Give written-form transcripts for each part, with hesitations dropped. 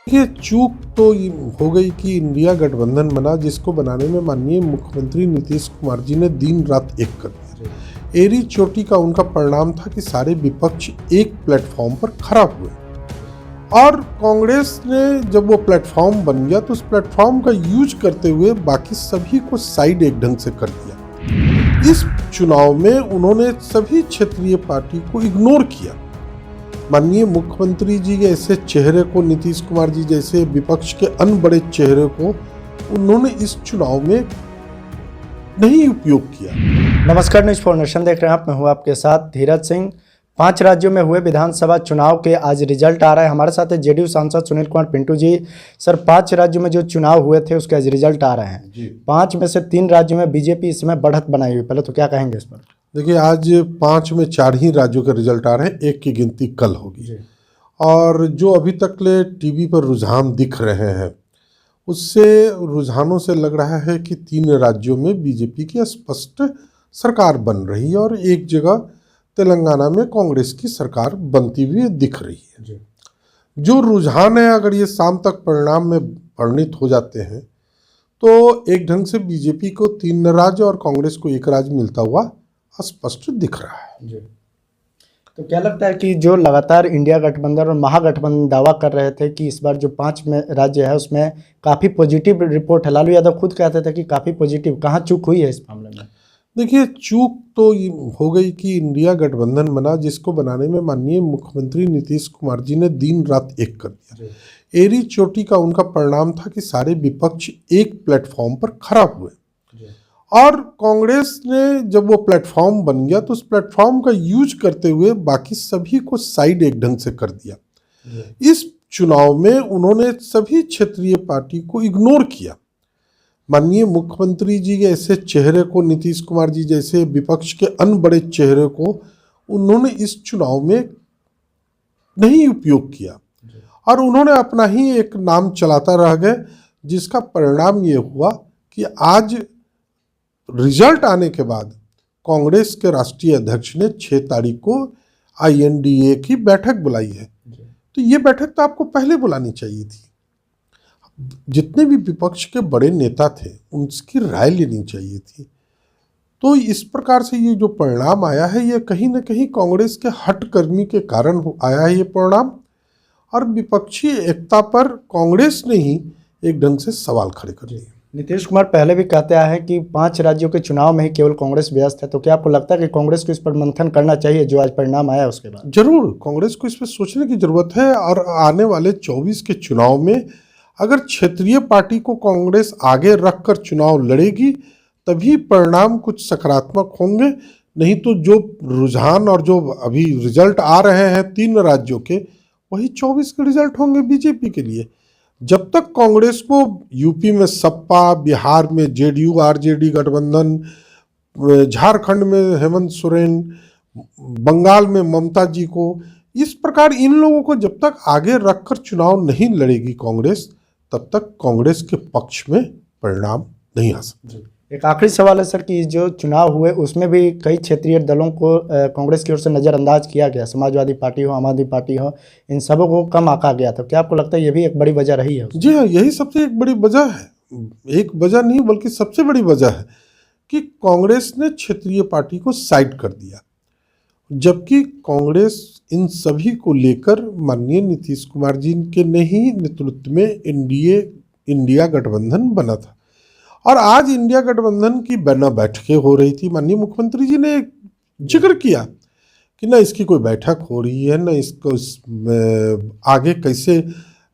ये चूक तो ये हो गई कि इंडिया गठबंधन बना, जिसको बनाने में माननीय मुख्यमंत्री नीतीश कुमार जी ने दिन रात एक कर दिया। एरी चोटी का उनका परिणाम था कि सारे विपक्ष एक प्लेटफॉर्म पर खड़ा हुए और कांग्रेस ने जब वो प्लेटफॉर्म बन गया तो उस प्लेटफॉर्म का यूज करते हुए बाकी सभी को साइड एक ढंग से कर दिया। इस चुनाव में उन्होंने सभी क्षेत्रीय पार्टी को इग्नोर किया। माननीय मुख्यमंत्री जी के ऐसे चेहरे को, नीतीश कुमार जी जैसे विपक्ष के अन्य बड़े चेहरे को उन्होंने इस चुनाव में नहीं उपयोग किया। नमस्कार, न्यूज़ फॉर नेशन देख रहे हैं आप। मैं हूं आपके साथ धीरज सिंह। 5 राज्यों में हुए विधानसभा चुनाव के आज रिजल्ट आ रहा है। हमारे साथ है जेडीयू सांसद सुनील कुमार पिंटू जी। सर, 5 राज्यों में जो चुनाव हुए थे उसके आज रिजल्ट आ रहे हैं जी। 5 में से 3 राज्यों में बीजेपी इस समय बढ़त बनाई हुई, पहले तो क्या कहेंगे इस पर? देखिए, आज 5 में 4 ही राज्यों के रिजल्ट आ रहे हैं, एक की गिनती कल होगी। और जो अभी तक ले टीवी पर रुझान दिख रहे हैं उससे रुझानों से लग रहा है कि 3 राज्यों में बीजेपी की स्पष्ट सरकार बन रही है और एक जगह तेलंगाना में कांग्रेस की सरकार बनती हुई दिख रही है। जो रुझान है, अगर ये शाम तक परिणाम में परिणित हो जाते हैं तो एक ढंग से बीजेपी को 3 राज्य और कांग्रेस को 1 राज्य मिलता हुआ स्पष्ट दिख रहा है जी। तो क्या लगता है कि जो लगातार इंडिया गठबंधन और महागठबंधन दावा कर रहे थे कि इस बार जो 5 में राज्य है उसमें काफ़ी पॉजिटिव रिपोर्ट है, लालू यादव खुद कहते थे कि काफ़ी पॉजिटिव, कहाँ चूक हुई है इस मामले में? देखिए, चूक तो हो गई कि इंडिया गठबंधन बना, जिसको बनाने में माननीय मुख्यमंत्री नीतीश कुमार जी ने दिन रात एक कर दिया। एरी चोटी का उनका परिणाम था कि सारे विपक्ष एक प्लेटफॉर्म पर खड़ा हुए और कांग्रेस ने जब वो प्लेटफॉर्म बन गया तो उस प्लेटफॉर्म का यूज करते हुए बाकी सभी को साइड एक ढंग से कर दिया। इस चुनाव में उन्होंने सभी क्षेत्रीय पार्टी को इग्नोर किया। माननीय मुख्यमंत्री जी के ऐसे चेहरे को, नीतीश कुमार जी जैसे विपक्ष के अन्य बड़े चेहरे को उन्होंने इस चुनाव में नहीं उपयोग किया और उन्होंने अपना ही एक नाम चलाता रह गए, जिसका परिणाम ये हुआ कि आज रिजल्ट आने के बाद कांग्रेस के राष्ट्रीय अध्यक्ष ने 6 तारीख को INDA की बैठक बुलाई है। तो ये बैठक तो आपको पहले बुलानी चाहिए थी। जितने भी विपक्ष के बड़े नेता थे उनकी राय लेनी चाहिए थी। तो इस प्रकार से ये जो परिणाम आया है, ये कहीं ना कहीं कांग्रेस के हठकर्मी के कारण आया है ये परिणाम, और विपक्षी एकता पर कांग्रेस ने ही एक ढंग से सवाल खड़े कर दिए। नीतीश कुमार पहले भी कहते आए हैं कि 5 राज्यों के चुनाव में ही केवल कांग्रेस व्यस्त है, तो क्या आपको लगता है कि कांग्रेस को इस पर मंथन करना चाहिए जो आज परिणाम आया उसके बाद? जरूर, कांग्रेस को इस पर सोचने की जरूरत है और आने वाले 24 के चुनाव में अगर क्षेत्रीय पार्टी को कांग्रेस आगे रखकर चुनाव लड़ेगी तभी परिणाम कुछ सकारात्मक होंगे। नहीं तो जो रुझान और जो अभी रिजल्ट आ रहे हैं 3 राज्यों के, वही 24 के रिजल्ट होंगे बीजेपी के लिए। जब तक कांग्रेस को यूपी में सपा, बिहार में JDU RJD गठबंधन, झारखंड में हेमंत सोरेन, बंगाल में ममता जी को, इस प्रकार इन लोगों को जब तक आगे रखकर चुनाव नहीं लड़ेगी कांग्रेस, तब तक कांग्रेस के पक्ष में परिणाम नहीं आ सकते। एक आखिरी सवाल है सर कि जो चुनाव हुए उसमें भी कई क्षेत्रीय दलों को कांग्रेस की ओर से नज़रअंदाज किया गया, समाजवादी पार्टी हो, आम आदमी पार्टी हो, इन सबों को कम आंका गया। तो क्या आपको लगता है ये भी एक बड़ी वजह रही है? जी हाँ, यही सबसे एक बड़ी वजह है। एक वजह नहीं बल्कि सबसे बड़ी वजह है कि कांग्रेस ने क्षेत्रीय पार्टी को साइड कर दिया, जबकि कांग्रेस इन सभी को लेकर माननीय नीतीश कुमार जी के ने ही नेतृत्व में इंडिया गठबंधन बना था। और आज इंडिया गठबंधन की बैठकें हो रही थी। माननीय मुख्यमंत्री जी ने जिक्र किया कि न इसकी कोई बैठक हो रही है, न इसको आगे कैसे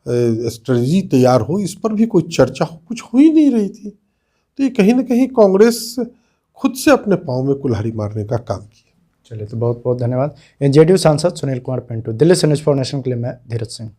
स्ट्रेटजी तैयार हो, इस पर भी कोई चर्चा हो, कुछ हो ही नहीं रही थी। तो ये कहीं ना कहीं कांग्रेस खुद से अपने पाँव में कुल्हाड़ी मारने का काम किया। चलिए, तो बहुत बहुत धन्यवाद। जेडीयू सांसद सुनील कुमार पिंटू। दिल्ली से न्यूज़ फॉर नेशन के लिए मैं धीरज सिंह।